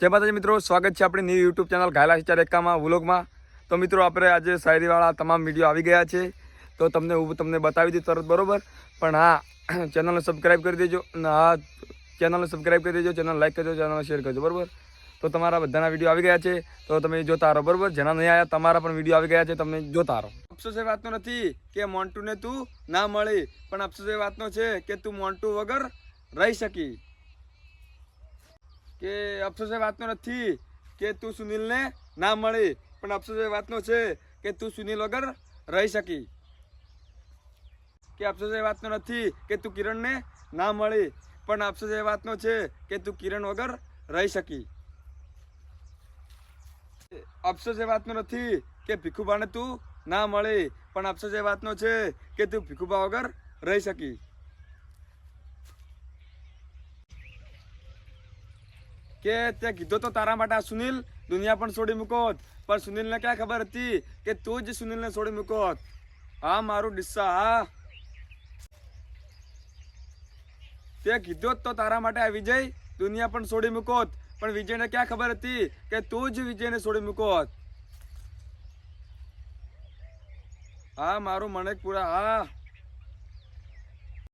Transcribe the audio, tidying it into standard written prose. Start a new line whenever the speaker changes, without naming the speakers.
જય માતાજી મિત્રો, સ્વાગત છે આપણી ન્યૂ યુટ્યુબ ચેનલ ઘાયલા સિસ્ટર એકામાં વ્લોગમાં। તો મિત્રો આપણે આજે શાયરીવાળા તમામ વિડીયો આવી ગયા છે, તો હું તમને બતાવી દઉં તરત બરોબર। પણ હા, ચેનલને સબસ્ક્રાઈબ કરી દેજો અને ચેનલને સબસ્ક્રાઈબ કરી દેજો, ચેનલ લાઈક કરજો, ચેનલને શેર કરજો બરોબર। તો તમારા બધાના વિડીયો આવી ગયા છે, તો તમે જોતા રહો બરોબર। જેના નહીં આવ્યા તમારા પણ વિડીયો આવી ગયા છે, તમે જોતા રહો। અફસોસ એ વાતનો નથી કે મોન્ટુને તું ના મળી, પણ અફસોસ એ વાતનો છે કે તું મોન્ટુ વગર રહી શકી। કે અફસોસ એ વાતનો નથી કે તું સુનિલને ના મળી, પણ અફસોસ એ વાતનો છે કે તું સુનિલ વગર રહી શકી। કે અફસોસ એ વાતનો નથી કે તું કિરણને ના મળી, પણ અફસોસ એ વાતનો છે કે તું કિરણ વગર રહી શકી। અફસોસ એ વાતનો નથી કે ભીખુભાને તું ના મળી, પણ અફસોસ એ વાતનો છે કે તું ભીખુભા વગર રહી શકી। કે તે કીધો તો તારા માટે આ સુનિલ દુનિયા પણ છોડી મૂકોત, પણ સુનિલને ક્યાં ખબર હતી કે તું જ સુનિલને છોડી મૂકોત। હા મારું ડિસ્સા, હા તે કીધો તો તારા માટે આ વિજય દુનિયા પણ છોડી મૂકોત, પણ વિજયને ક્યાં ખબર હતી કે તું જ વિજયને છોડી મૂકોત। હા મારું મણેકપુરા, હા।